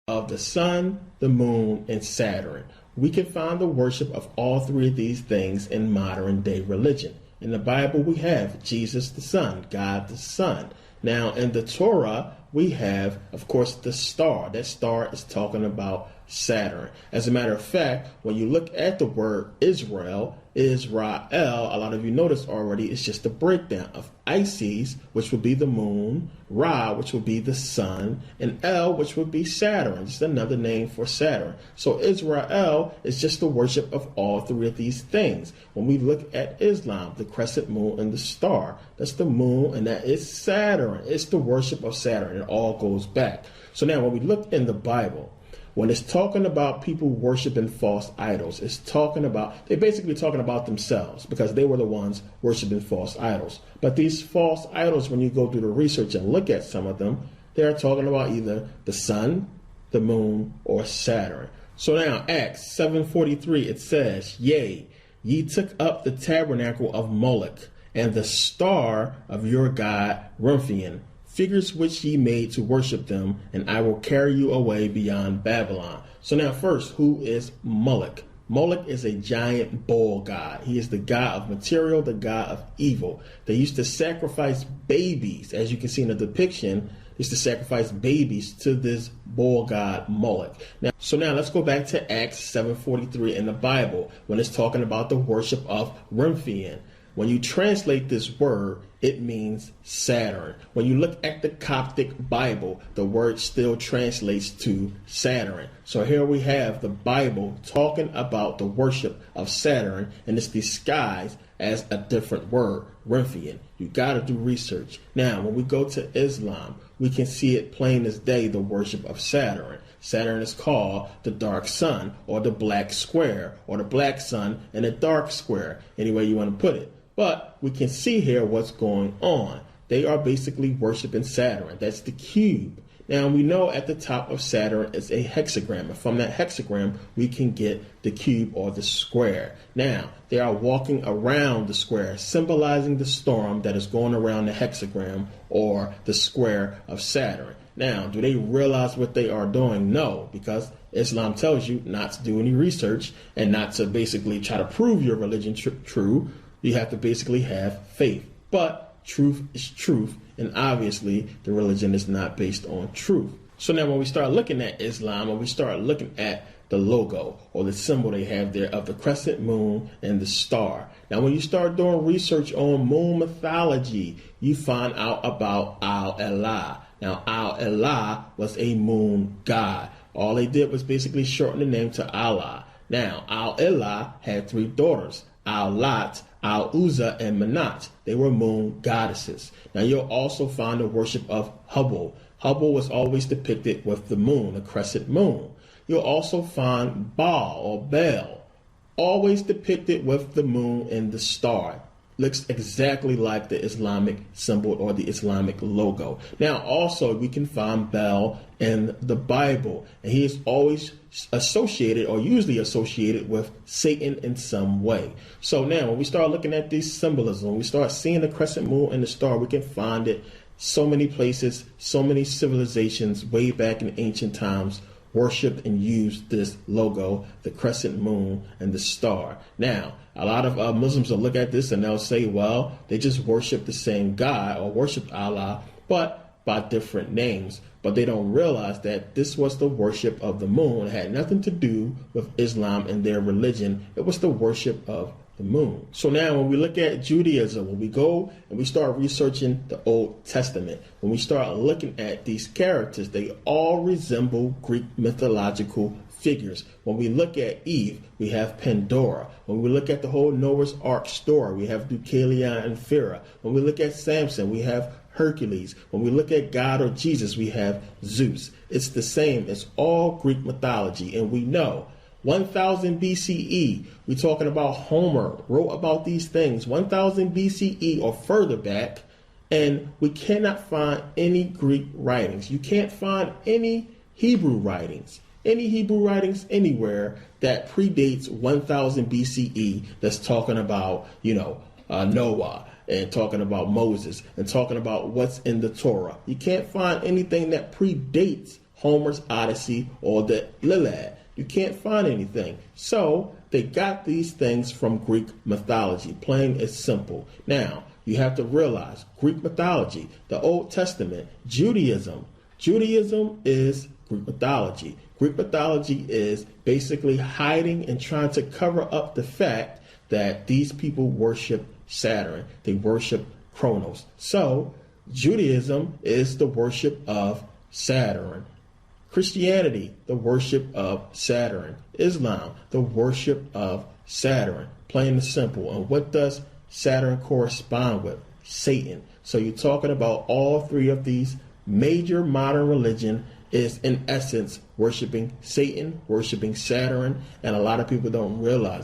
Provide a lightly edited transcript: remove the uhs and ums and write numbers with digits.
of the sun, the moon, and Saturn. We can find the worship of all three of these things in modern day religion. In the Bible, we have Jesus the Son, God the Son. Now, in the Torah, we have, of course, the star. That star is talking about Saturn. As a matter of fact, when you look at the word Israel, a lot of you noticed already, it's just a breakdown of Isis, which would be the moon, Ra, which would be the sun, and El, which would be Saturn, just another name for Saturn. So Israel is just the worship of all three of these things. When we look at Islam, the crescent moon and the star, that's the moon, and that is Saturn. It's the worship of Saturn. It all goes back. So now when we look in the Bible, when it's talking about people worshiping false idols, they're basically talking about themselves because they were the ones worshiping false idols. But these false idols, when you go through the research and look at some of them, they're talking about either the sun, the moon, or Saturn. So now, Acts 7:43, it says, "Yea, ye took up the tabernacle of Moloch, and the star of your god Remphion, figures which ye made to worship them, and I will carry you away beyond Babylon." So now first, who is Moloch? Moloch is a giant bull god. He is the god of material, the god of evil. They used to sacrifice babies, as you can see in the depiction, they used to sacrifice babies to this bull god Moloch. Now let's go back to Acts 7:43 in the Bible when it's talking about the worship of Remphion. When you translate this word, it means Saturn. When you look at the Coptic Bible, the word still translates to Saturn. So here we have the Bible talking about the worship of Saturn, and it's disguised as a different word, Remphion. You got to do research. Now, when we go to Islam, we can see it plain as day, the worship of Saturn. Saturn is called the dark sun, or the black square, or the black sun and the dark square, any way you want to put it. But we can see here what's going on. They are basically worshiping Saturn. That's the cube. Now we know at the top of Saturn is a hexagram. And from that hexagram, we can get the cube or the square. Now, they are walking around the square, symbolizing the storm that is going around the hexagram or the square of Saturn. Now, do they realize what they are doing? No, because Islam tells you not to do any research and not to basically try to prove your religion true. You have to basically have faith. But truth is truth, and obviously the religion is not based on truth. So now when we start looking at Islam, when we start looking at the logo or the symbol they have there of the crescent moon and the star. Now when you start doing research on moon mythology, you find out about Al-Elah. Now Al-Elah was a moon god. All they did was basically shorten the name to Allah. Now Al-Elah had three daughters, Al-Lat, Al-Uzza, and Manat. They were moon goddesses. Now you'll also find the worship of Hubble. Hubble was always depicted with the moon, the crescent moon. You'll also find Baal or Baal, always depicted with the moon and the star. Looks exactly like the Islamic symbol or the Islamic logo. Now also we can find Baal in the Bible, and he is always associated or usually associated with Satan in some way. So now when we start looking at these symbolism, when we start seeing the crescent moon and the star, we can find it so many places, so many civilizations way back in ancient times worshipped and used this logo, the crescent moon and the star. Now, a lot of Muslims will look at this and they'll say, well, they just worship the same God or worship Allah, but by different names. But they don't realize that this was the worship of the moon. It had nothing to do with Islam and their religion. It was the worship of the moon. So now when we look at Judaism, when we go and we start researching the Old Testament, when we start looking at these characters, they all resemble Greek mythological figures. When we look at Eve, we have Pandora. When we look at the whole Noah's Ark story, we have Deucalion and Pharaoh. When we look at Samson, we have Hercules. When we look at God or Jesus, we have Zeus. It's the same. It's all Greek mythology. And we know 1000 BCE, we're talking about Homer wrote about these things 1000 BCE or further back, and we cannot find any Greek writings. You can't find any Hebrew writings anywhere that predates 1000 BCE that's talking about, Noah and talking about Moses and talking about what's in the Torah. You can't find anything that predates Homer's Odyssey or the Iliad. You can't find anything. So they got these things from Greek mythology, plain and simple. Now, you have to realize Greek mythology, the Old Testament, Judaism. Judaism is Greek mythology. Greek mythology is basically hiding and trying to cover up the fact that these people worship Saturn. They worship Kronos. So Judaism is the worship of Saturn. Christianity, the worship of Saturn. Islam, the worship of Saturn. Plain and simple. And what does Saturn correspond with? Satan. So you're talking about all three of these major modern religion is in essence worshiping Satan, worshiping Saturn, and a lot of people don't realize